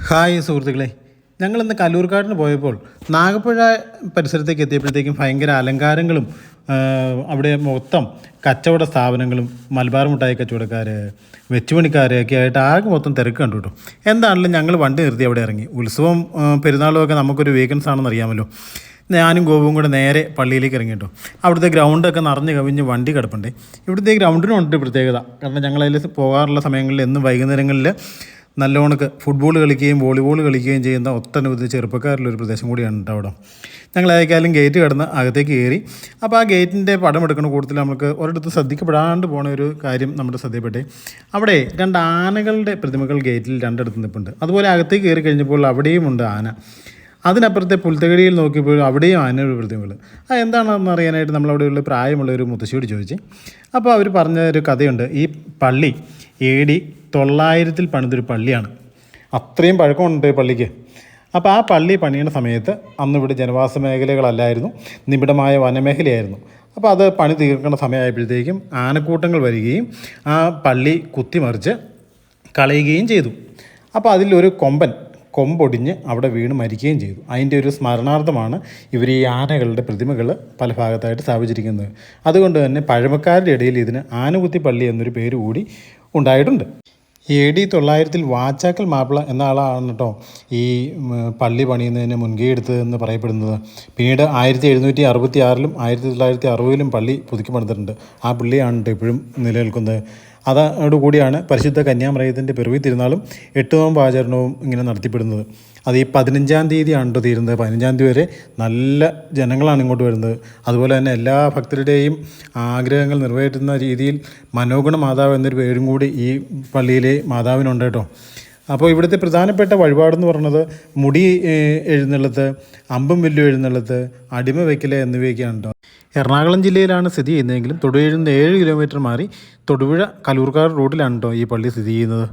Hi സുഹൃത്തുക്കളെ, ഞങ്ങളിന്ന് കല്ലൂർക്കാടിന് പോയപ്പോൾ നാഗപ്പുഴ പരിസരത്തേക്ക് എത്തിയപ്പോഴത്തേക്കും ഭയങ്കര അലങ്കാരങ്ങളും അവിടെ മൊത്തം കച്ചവട സ്ഥാപനങ്ങളും മലബാർ മുട്ടായി കച്ചവടക്കാർ വെച്ചുപണിക്കാരൊക്കെ ആയിട്ട് ആകെ മൊത്തം തിരക്ക് കണ്ടു കേട്ടോ. എന്താണെങ്കിലും ഞങ്ങൾ വണ്ടി നിർത്തി അവിടെ ഇറങ്ങി. ഉത്സവം പെരുന്നാളും ഒക്കെ നമുക്കൊരു വീക്കെൻഡ്സ് ആണെന്ന് അറിയാമല്ലോ. ഞാനും ഗോപുവും കൂടെ നേരെ പള്ളിയിലേക്ക് ഇറങ്ങി കേട്ടോ. അവിടുത്തെ ഗ്രൗണ്ടൊക്കെ നിറഞ്ഞ് കവിഞ്ഞ് വണ്ടി കിടപ്പുണ്ട്. ഇവിടുത്തെ ഗ്രൗണ്ടിനുണ്ട് പ്രത്യേകത. കാരണം ഞങ്ങളതിൽ പോകാറുള്ള സമയങ്ങളിൽ എന്നും വൈകുന്നേരങ്ങളിൽ നല്ലോണക്ക് ഫുട്ബോൾ കളിക്കുകയും വോളിബോൾ കളിക്കുകയും ചെയ്യുന്ന ഒട്ടനവധി ചെറുപ്പക്കാരിലൊരു പ്രദേശം കൂടിയാണ് കേട്ടോ അവിടെ. ഞങ്ങൾ ഏതായാലും ഗേറ്റ് കടന്ന് അകത്തേക്ക് കയറി. അപ്പോൾ ആ ഗേറ്റിൻ്റെ പടം എടുക്കുന്ന കൂട്ടത്തിൽ നമുക്ക് ഒരിടത്ത് ശ്രദ്ധിക്കപ്പെടാണ്ട് പോണ ഒരു കാര്യം നമ്മുടെ ശ്രദ്ധയിൽപ്പെട്ടേ. അവിടെ രണ്ട് ആനകളുടെ പ്രതിമകൾ ഗേറ്റിൽ രണ്ടിടത്ത് നിൽപ്പുണ്ട്. അതുപോലെ അകത്തേക്ക് കയറി കഴിഞ്ഞപ്പോൾ അവിടെയും ഉണ്ട് ആന. അതിനപ്പുറത്തെ പുൽത്തകടിയിൽ നോക്കിയപ്പോൾ അവിടെയും ആനയുടെ പ്രതിമകൾ. എന്താണെന്ന് അറിയാനായിട്ട് നമ്മളവിടെയുള്ള പ്രായമുള്ള ഒരു മുത്തശ്ശിയോട് ചോദിച്ചു. അപ്പോൾ അവർ പറഞ്ഞ ഒരു കഥയുണ്ട്. ഈ പള്ളി AD 900 പണിതൊരു പള്ളിയാണ്. അത്രയും പഴക്കമുണ്ട് പള്ളിക്ക്. അപ്പോൾ ആ പള്ളി പണിയുന്ന സമയത്ത് അന്നിവിടെ ജനവാസ മേഖലകളല്ലായിരുന്നു, നിബിഡമായ വനമേഖലയായിരുന്നു. അപ്പോൾ അത് പണി തീർക്കേണ്ട സമയമായപ്പോഴത്തേക്കും ആനക്കൂട്ടങ്ങൾ വരികയും ആ പള്ളി കുത്തിമറിച്ച് കളയുകയും ചെയ്തു. അപ്പോൾ അതിലൊരു കൊമ്പൊടിഞ്ഞ് അവിടെ വീണ് മരിക്കുകയും ചെയ്തു. അതിൻ്റെ ഒരു സ്മരണാർത്ഥമാണ് ഇവർ ഈ ആനകളുടെ പ്രതിമകൾ പല ഭാഗത്തായിട്ട് സ്ഥാപിച്ചിരിക്കുന്നത്. അതുകൊണ്ട് തന്നെ പഴമക്കാരുടെ ഇടയിൽ ഇതിന് ആനകുത്തി പള്ളി എന്നൊരു പേര് കൂടി ഉണ്ടായിട്ടുണ്ട്. AD 900 വാച്ചാക്കൽ മാപ്പിള എന്ന ആളാണ് കേട്ടോ ഈ പള്ളി പണിയുന്നതിന് മുൻകൈ എടുത്തതെന്ന് പറയപ്പെടുന്നത്. പിന്നീട് 1766 1960 പള്ളി പുതുക്കി പണിതിട്ടുണ്ട്. ആ പള്ളിയാണ് കേട്ടോ ഇപ്പോഴും നിലനിൽക്കുന്നത്. അതോടുകൂടിയാണ് പരിശുദ്ധ കന്യാമറിയത്തിൻ്റെ പിറവി തിരുനാളും 8 നോമ്പ് ആചരണവും ഇങ്ങനെ നടത്തിപ്പെടുന്നത്. അത് ഈ 15-ാം തീയതിയാണ് കേട്ടോ തീരുന്നത്. 15-ാം തീയതി വരെ നല്ല ജനങ്ങളാണ് ഇങ്ങോട്ട് വരുന്നത്. അതുപോലെ തന്നെ എല്ലാ ഭക്തരുടെയും ആഗ്രഹങ്ങൾ നിറവേറ്റുന്ന രീതിയിൽ മനോഗുണ മാതാവ് എന്നൊരു പേരും കൂടി ഈ പള്ളിയിലെ മാതാവിനുണ്ട് കേട്ടോ. അപ്പോൾ ഇവിടുത്തെ പ്രധാനപ്പെട്ട വഴിപാടെന്ന് പറയുന്നത് മുടി എഴുന്നള്ളത്ത്, അമ്പും വില്ലും എഴുന്നള്ളത്ത്, അടിമ വയ്ക്കൽ എന്നിവയൊക്കെയാണ് കേട്ടോ. എറണാകുളം ജില്ലയിലാണ് സ്ഥിതി ചെയ്യുന്നതെങ്കിലും തൊടുപുഴയിൽ നിന്ന് 7 കിലോമീറ്റർ മാറി തൊടുപുഴ കല്ലൂർക്കാട് റോഡിലാണ് കേട്ടോ ഈ പള്ളി സ്ഥിതി ചെയ്യുന്നത്.